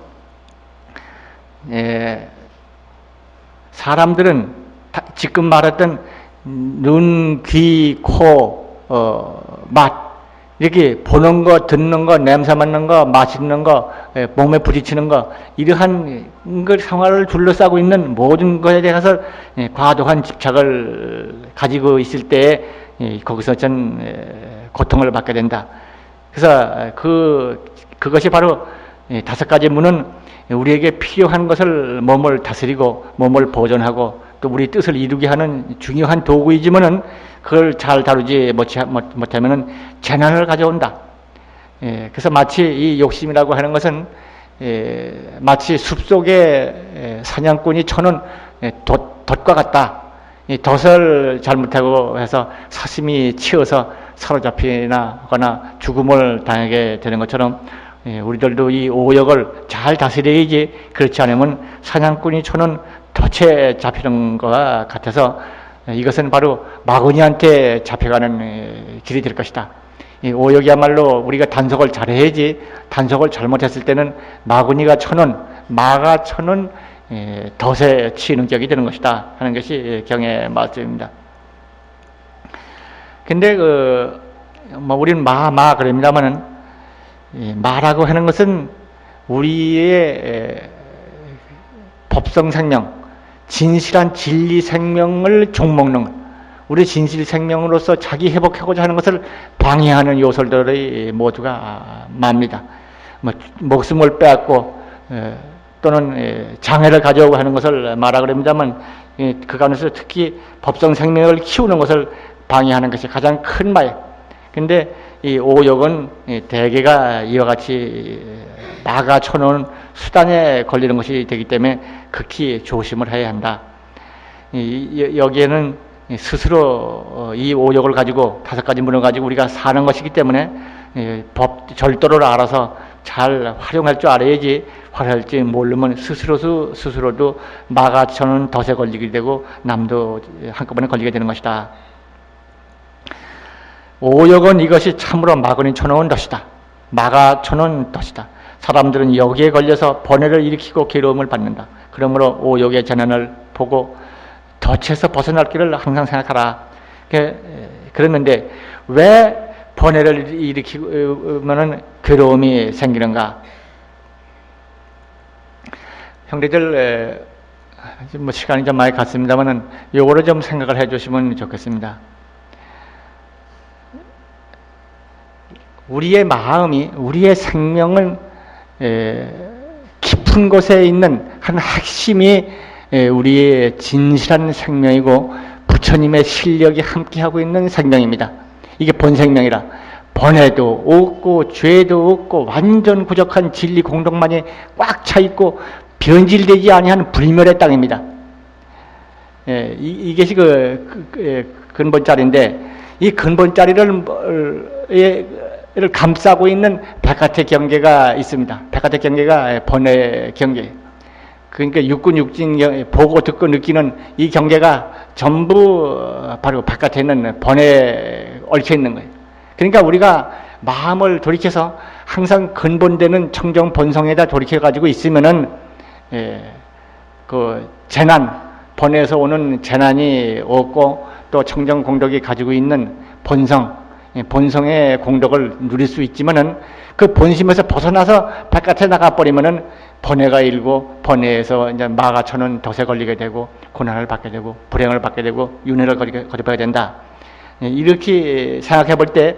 B: 사람들은 지금 말했던 눈, 귀, 코, 맛 이렇게 보는 거, 듣는 거, 냄새 맡는 거, 맛있는 거, 몸에 부딪히는 거 이러한 그 생활을 둘러싸고 있는 모든 것에 대해서 과도한 집착을 가지고 있을 때에 거기서 전 고통을 받게 된다. 그래서 그것이 바로 5가지 문은 우리에게 필요한 것을 몸을 다스리고 몸을 보존하고 또 우리 뜻을 이루게 하는 중요한 도구이지만은 그걸 잘 다루지 못하면은 재난을 가져온다. 그래서 마치 이 욕심이라고 하는 것은 마치 숲속에 사냥꾼이 쳐놓은 덫과 같다. 이 덫을 잘못하고 해서 사슴이 치어서 사로잡히거나 죽음을 당하게 되는 것처럼 우리들도 이 오역을 잘 다스려야지, 그렇지 않으면 사냥꾼이 쳐놓은 덫에 잡히는 것과 같아서 이것은 바로 마구니한테 잡혀가는 길이 될 것이다. 이 오역이야말로 우리가 단속을 잘해야지, 단속을 잘못했을 때는 마구니가 쳐놓은, 마가 쳐놓은 덫에 치이는 격이 되는 것이다 하는 것이 경의 말씀입니다. 근데 우리는 그럽니다만은 마라고 하는 것은 우리의 법성 생명, 진실한 진리 생명을 종먹는 것, 우리 진실 생명으로서 자기 회복하고자 하는 것을 방해하는 요소들이 모두가 맙니다. 목숨을 빼앗고 또는 장애를 가져오고 하는 것을 말하고 그럽니다만, 그 가운데서 특히 법성 생명을 키우는 것을 방해하는 것이 가장 큰 마약. 근데 이 오역은 대개가 이와 같이 마가 쳐놓은 수단에 걸리는 것이 되기 때문에 극히 조심을 해야 한다. 여기에는 스스로 이 오역을 가지고 5가지 문을 가지고 우리가 사는 것이기 때문에 절도를 알아서 잘 활용할 줄 알아야지, 활용할지 모르면 스스로도 마가 쳐놓은 덫에 걸리게 되고 남도 한꺼번에 걸리게 되는 것이다. 오역은 이것이 참으로 마구니 쳐놓은 덫이다. 마가 쳐놓은 덫이다. 사람들은 여기에 걸려서 번뇌를 일으키고 괴로움을 받는다. 그러므로 오역의 재난을 보고 덫에서 벗어날 길을 항상 생각하라. 그랬는데 왜 번뇌를 일으키면 괴로움이 생기는가? 형제들, 시간이 좀 많이 갔습니다만은 요거를 좀 생각을 해주시면 좋겠습니다. 우리의 마음이, 우리의 생명은 깊은 곳에 있는 한 핵심이 우리의 진실한 생명이고 부처님의 실력이 함께하고 있는 생명입니다. 이게 본생명이라 번뇌도 없고 죄도 없고 완전 구적한 진리 공덕만이 꽉 차 있고 변질되지 아니한 불멸의 땅입니다. 이것이 근본자리인데, 이 근본자리를 감싸고 있는 백화태 경계가 있습니다. 백화태 경계가 번뇌 경계. 그러니까 육군 육진 보고 듣고 느끼는 이 경계가 전부 바로 바깥에 있는 번뇌에 얽혀 있는 거예요. 그러니까 우리가 마음을 돌이켜서 항상 근본되는 청정 본성에다 돌이켜 가지고 있으면은 그 재난, 번뇌에서 오는 재난이 없고 또 청정 공덕이 가지고 있는 본성의 공덕을 누릴 수 있지만은 그 본심에서 벗어나서 바깥에 나가버리면은 번뇌가 일고 번뇌에서 이제 마가 쳐는 덫에 걸리게 되고 고난을 받게 되고 불행을 받게 되고 윤회를 거듭하게 된다. 이렇게 생각해 볼 때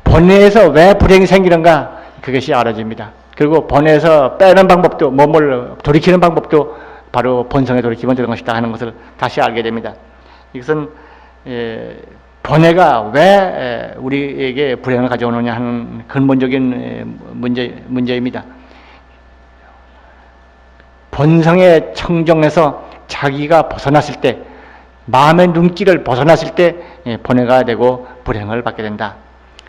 B: 번뇌에서 왜 불행이 생기는가, 그것이 알아집니다. 그리고 번뇌에서 빼는 방법도, 몸을 돌이키는 방법도 바로 본성에 돌이키면 되는 것이다 하는 것을 다시 알게 됩니다. 이것은 번뇌가 왜 우리에게 불행을 가져오느냐 하는 근본적인 문제입니다. 본성의 청정에서 자기가 벗어났을 때, 마음의 눈길을 벗어났을 때 번뇌가 되고 불행을 받게 된다.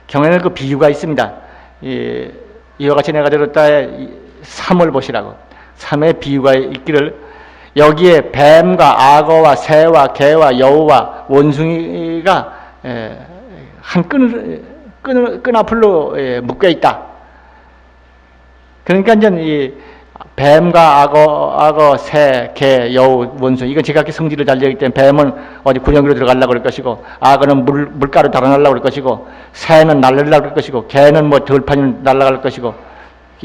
B: 경에는 그 비유가 있습니다. 이와 같이 내가 들었다에 삼을 보시라고. 삼의 비유가 있기를, 여기에 뱀과 악어와 새와 개와 여우와 원숭이가 한 끈 앞으로 묶여 있다. 그러니까 이제 이 뱀과 악어, 새, 개, 여우, 원숭이, 이건 제각기 성질을 달리기 때문에 뱀은 어디 구덩이로 들어가려고 그럴 것이고, 악어는 물가로 달아나려고 그럴 것이고, 새는 날르려고 그럴 것이고, 개는 뭐 들판으로 날아갈 것이고,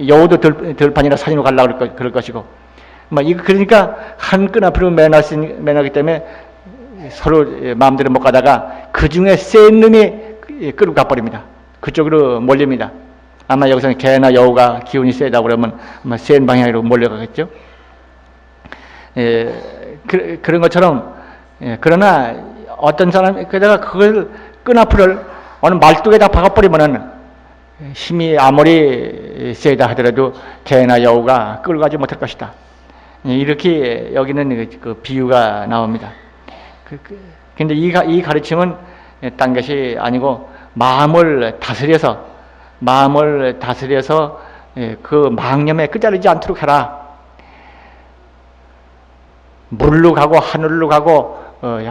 B: 여우도 들판이나 산으로 가려고 그럴 것이고, 그러니까 한 끈 앞으로 매너기 때문에 서로 마음대로 못 가다가 그 중에 센 놈이 끌고 가버립니다. 그쪽으로 몰립니다. 아마 여기서는 개나 여우가 기운이 세다 그러면 아마 센 방향으로 몰려가겠죠. 그런 것처럼, 그러나 어떤 사람이 그다가 그걸 끈 앞을 어느 말뚝에다 박아버리면은 힘이 아무리 세다 하더라도 개나 여우가 끌고 가지 못할 것이다. 이렇게 여기는 그 비유가 나옵니다. 근데 이 가르침은 딴 것이 아니고 마음을 다스려서 그 망념에 끄자르지 않도록 해라. 물로 가고 하늘로 가고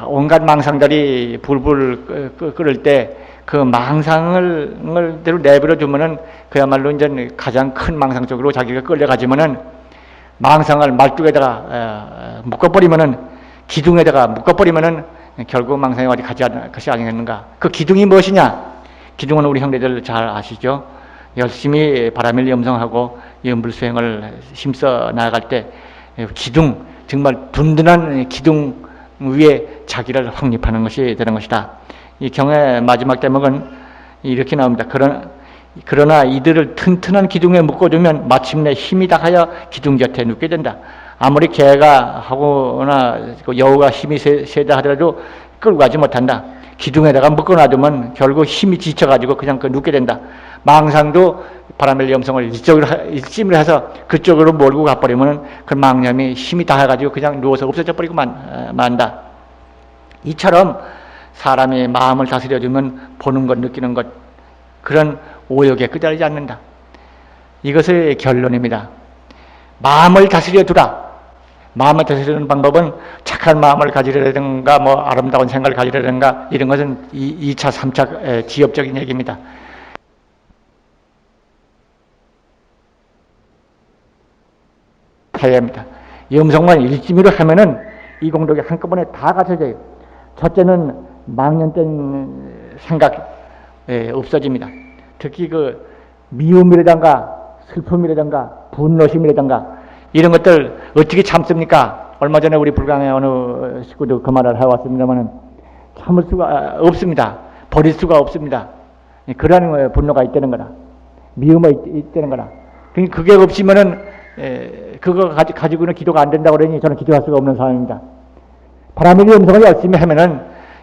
B: 온갖 망상들이 불불 끓을 때 그 망상을 대로 내버려 두면은 그야말로 이제 가장 큰 망상 쪽으로 자기가 끌려가지만은, 망상을 말뚝에다가 묶어버리면은, 기둥에다가 묶어버리면은 결국 망상이 어디 가지 않을 것이 아니겠는가. 그 기둥이 무엇이냐? 기둥은 우리 형제들 잘 아시죠? 열심히 바라밀 염성하고 염불수행을 힘써 나아갈 때 기둥, 정말 든든한 기둥 위에 자기를 확립하는 것이 되는 것이다. 이 경의 마지막 대목은 이렇게 나옵니다. 그러나 이들을 튼튼한 기둥에 묶어두면 마침내 힘이 다하여 기둥 곁에 눕게 된다. 아무리 개가 하거나 여우가 힘이 세다 하더라도 끌고 가지 못한다. 기둥에다가 묶어놔두면 결국 힘이 지쳐가지고 그냥 눕게 된다. 망상도 바라밀 염성을 일찜을 해서 그쪽으로 몰고 가버리면 그 망념이 힘이 다해가지고 그냥 누워서 없어져 버리고 만다. 이처럼 사람이 마음을 다스려주면 보는 것, 느끼는 것, 그런 오욕에 끄달리지 않는다. 이것의 결론입니다. 마음을 다스려 두라. 마음을 다스리는 방법은 착한 마음을 가지려든가 아름다운 생각을 가지려든가 이런 것은 2차, 3차 지엽적인 얘기입니다. 해야 합니다. 염성만 일심으로 하면은 이 공덕이 한꺼번에 다 갖춰져요. 첫째는 망년된 생각 없어집니다. 특히 그 미움이라든가 슬픔이라든가 분노심이라든가 이런 것들 어떻게 참습니까? 얼마 전에 우리 불강의 어느 식구도 그 말을 해왔습니다만은 참을 수가 없습니다. 버릴 수가 없습니다. 그러한 거예요. 분노가 있다는 거라, 미움이 있다는 거라. 그게 없으면은 그거 가지고는 기도가 안 된다고 그러니 저는 기도할 수가 없는 사람입니다. 바라밀 염성을 열심히 하면은,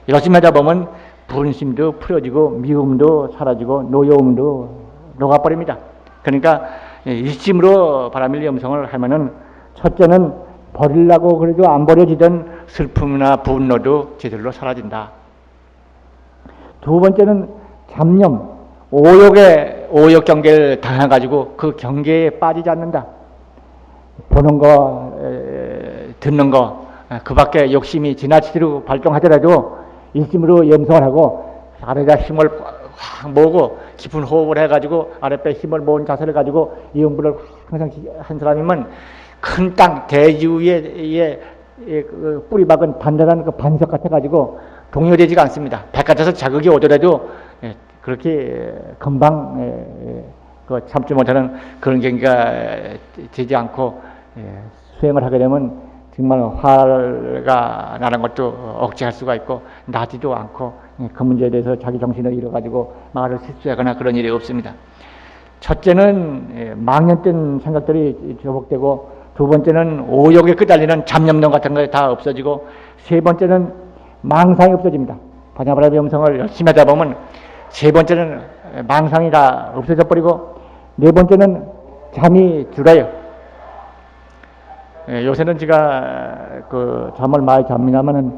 B: 열심히 하다 보면 분심도 풀어지고 미움도 사라지고 노여움도 녹아버립니다. 그러니까 일심으로 바라밀 염성을 하면은 첫째는 버리려고 그래도 안 버려지던 슬픔이나 분노도 제대로 사라진다. 두 번째는 잡념, 오욕 경계를 당해가지고 그 경계에 빠지지 않는다. 보는 거, 듣는 거, 그 밖에 욕심이 지나치도록 발동하더라도 일심으로 염성을 하고 아래다 힘을 확 모으고 깊은 호흡을 해가지고 아랫배 힘을 모은 자세를 가지고 염불을 항상 한 사람이면 큰 땅 대지 위에 그 뿌리박은 단단한 그 반석 같아가지고 동요되지가 않습니다. 바깥에서 자극이 오더라도 그렇게 금방 그 참지 못하는 그런 경기가 되지 않고 수행을 하게 되면 정말 화가 나는 것도 억제할 수가 있고 나지도 않고 그 문제에 대해서 자기 정신을 잃어가지고 말을 실수하거나 그런 일이 없습니다. 첫째는 망연된 생각들이 조복되고, 두 번째는 오욕에 끄달리는 잡념론 같은 거 다 없어지고, 세 번째는 망상이 없어집니다. 반야바람의 염성을 열심히 하다 보면 세 번째는 망상이 다 없어져 버리고 네 번째는 잠이 줄어요. 요새는 제가 그 잠을 많이 잡니다마는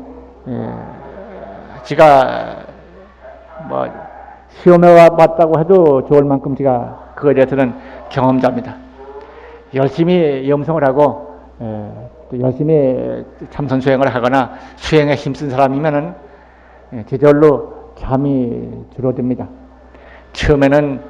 B: 제가 뭐 시험에 왔다고 해도 좋을 만큼 제가 그거에 대해서는 경험자입니다. 열심히 염성을 하고 또 열심히 참선 수행을 하거나 수행에 힘쓴 사람이면은 저절로 잠이 줄어듭니다. 처음에는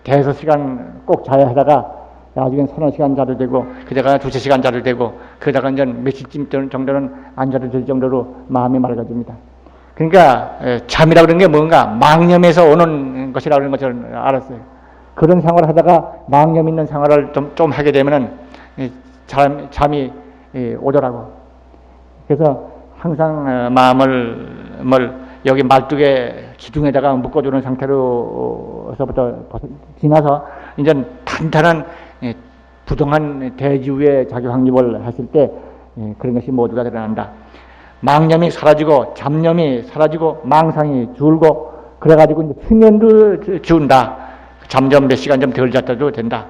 B: 대여섯 시간 꼭 자야 하다가 나중엔 서너 시간 자도 되고 그다가 두세 시간 자도 되고 그러다가 이제 며칠쯤 정도는 안 자도 될 정도로 마음이 맑아집니다. 그러니까 잠이라고 그러는 게 뭔가 망념에서 오는 것이라고 하는 것을 알았어요. 그런 생활을 하다가 망념 있는 생활을 좀 하게 되면은 잠이 오더라고. 그래서 항상 마음을 여기 말뚝에 기둥에다가 묶어두는 상태로서부터 지나서 이제 탄탄한 부동한 대지 위에 자기 확립을 했을 때 그런 것이 모두가 드러난다. 망념이 사라지고 잡념이 사라지고 망상이 줄고 그래가지고 이제 수면도 준다. 잠 좀 몇 시간 좀 덜 잤다도 된다.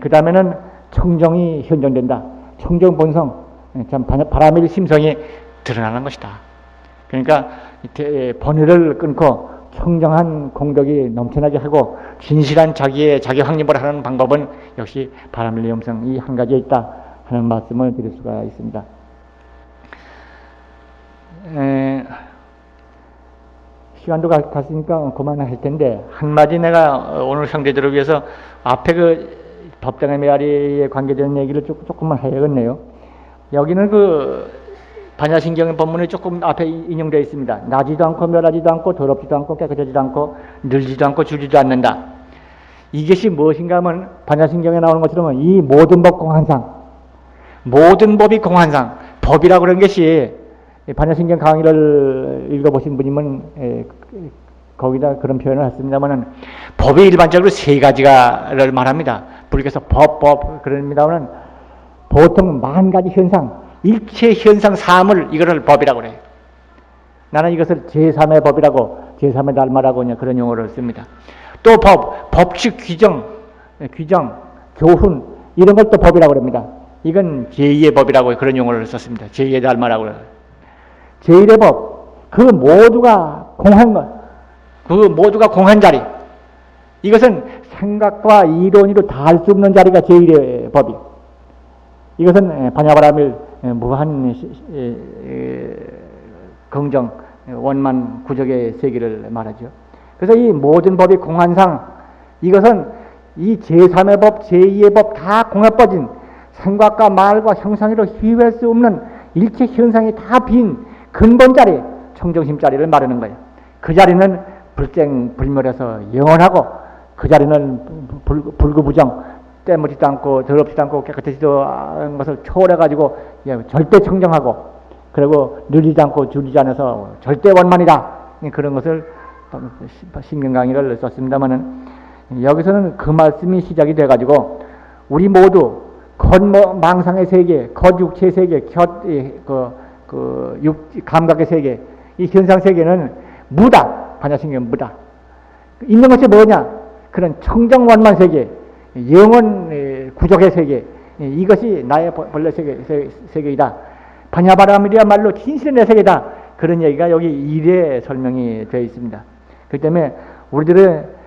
B: 그 다음에는 청정이 현존된다. 청정 본성, 참 바람일 심성이 드러나는 것이다. 그러니까 번뇌를 끊고 청정한 공덕이 넘쳐나게 하고 진실한 자기 확립을 하는 방법은 역시 바람일 염성 이 한 가지에 있다 하는 말씀을 드릴 수가 있습니다. 시간도 갔으니까 그만할 텐데 한마디 내가 오늘 상대들을 위해서 앞에 그 법당의 메아리에 관계되는 얘기를 조금만 해야겠네요. 여기는 그 반야신경의 법문이 조금 앞에 인용되어 있습니다. 나지도 않고 멸하지도 않고 더럽지도 않고 깨끗하지도 않고 늘지도 않고 줄지도 않는다. 이것이 무엇인가 하면 반야신경에 나오는 것처럼 이 모든 법 공한상, 모든 법이 공한상, 법이라고 그런 것이 반야신경 강의를 읽어보신 분이면 거기다 그런 표현을 했습니다만은 법이 일반적으로 세 가지를 말합니다. 불교에서 법 그럽니다만은 보통 만 가지 현상, 일체 현상 사함을 이거를 법이라고 그래요. 나는 이것을 제3의 법이라고, 제3의 달마라고 그런 용어를 씁니다. 또 법칙, 규정, 교훈 이런 걸 또 법이라고 합니다. 이건 제2의 법이라고 그런 용어를 썼습니다. 제2의 달마라고 그래요. 제1의 법, 그 모두가 공한 것, 그 모두가 공한 자리. 이것은 생각과 이론으로 다 할 수 없는 자리가 제1의 법이. 이것은 반야바람일 무한 긍정, 원만 구적의 세계를 말하죠. 그래서 이 모든 법이 공한상, 이것은 이 제3의 법, 제2의 법 다 공합버진 생각과 말과 형상으로 희유할 수 없는 일체 현상이 다 빈 근본 자리, 청정심 자리를 말하는 거예요. 그 자리는 불생불멸해서 영원하고 그 자리는 불구부정, 때묻지도 않고 더럽지도 않고 깨끗하지도 않은 것을 초월해가지고 절대 청정하고 그리고 늘리지 않고 줄이지 않아서 절대 원만이다. 그런 것을 신경 강의를 썼습니다마는 여기서는 그 말씀이 시작이 돼가지고 우리 모두 망상의 세계, 겉육체 세계, 감각의 세계, 이 현상 세계는 무다. 반야신경 무다. 있는 것이 뭐냐? 그런 청정원만 세계, 영원 구족의 세계, 이것이 나의 본래 세계이다. 반야바람이야말로 진실의 내 세계다. 그런 얘기가 여기 1에 설명이 되어 있습니다. 그렇기 때문에 우리들은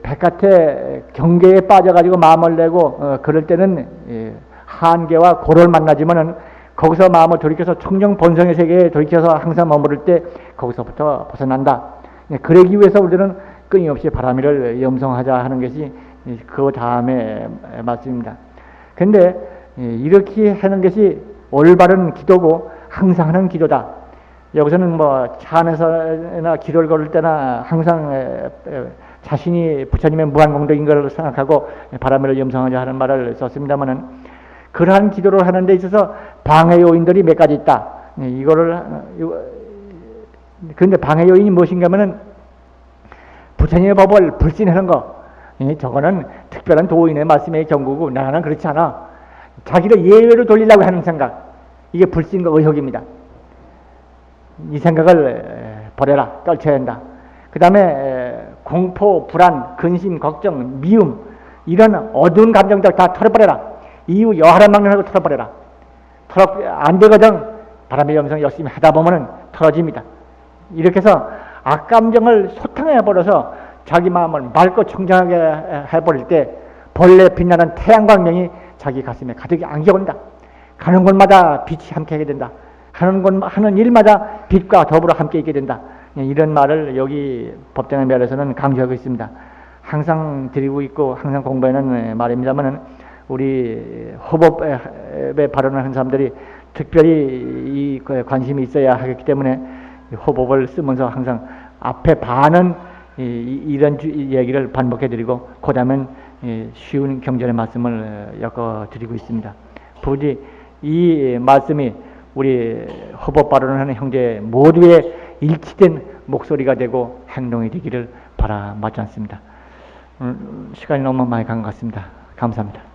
B: 백같의 경계에 빠져가지고 마음을 내고 그럴 때는 한계와 고를 만나지만은 거기서 마음을 돌이켜서 청정 본성의 세계에 돌이켜서 항상 머무를 때 거기서부터 벗어난다. 그러기 위해서 우리들은 끊임없이 바람이를 염성하자 하는 것이 그 다음에 말씀입니다. 근데 이렇게 하는 것이 올바른 기도고 항상 하는 기도다. 여기서는 뭐 차 안에서나 기도를 걸을 때나 항상 자신이 부처님의 무한공덕인 것을 생각하고 바람을 염성하자 하는 말을 썼습니다마는 그러한 기도를 하는 데 있어서 방해 요인들이 몇 가지 있다. 그런데 방해 요인이 무엇인가 하면은 부처님의 법을 불신하는 거. 저거는 특별한 도인의 말씀의 경고고 나는 그렇지 않아. 자기를 예외로 돌리려고 하는 생각. 이게 불신과 의혹입니다. 이 생각을 버려라. 떨쳐야 한다. 그 다음에 공포, 불안, 근심, 걱정, 미움 이런 어두운 감정들 다 털어버려라. 이유 여하를 막는 걸 털어버려라. 안 되거든. 바람의 염성 열심히 하다 보면은 털어집니다. 이렇게 해서 악감정을 소탕해버려서 자기 마음을 맑고 청정하게 해버릴 때 본래 빛나는 태양광명이 자기 가슴에 가득 안겨온다. 가는 곳마다 빛이 함께하게 된다. 하는 일마다 빛과 더불어 함께 있게 된다. 이런 말을 여기 법정의 멸에서는 강조하고 있습니다. 항상 드리고 있고 항상 공부하는 말입니다만은 우리 호법에 발언을 하는 사람들이 특별히 이 관심이 있어야 하기 때문에 호법을 쓰면서 항상 앞에 반은 이런 얘기를 반복해드리고 그 다음엔 쉬운 경전의 말씀을 엮어드리고 있습니다. 부디 이 말씀이 우리 호법 발언을 하는 형제 모두의 일치된 목소리가 되고 행동이 되기를 바라마지 않습니다. 시간이 너무 많이 간 것 같습니다. 감사합니다.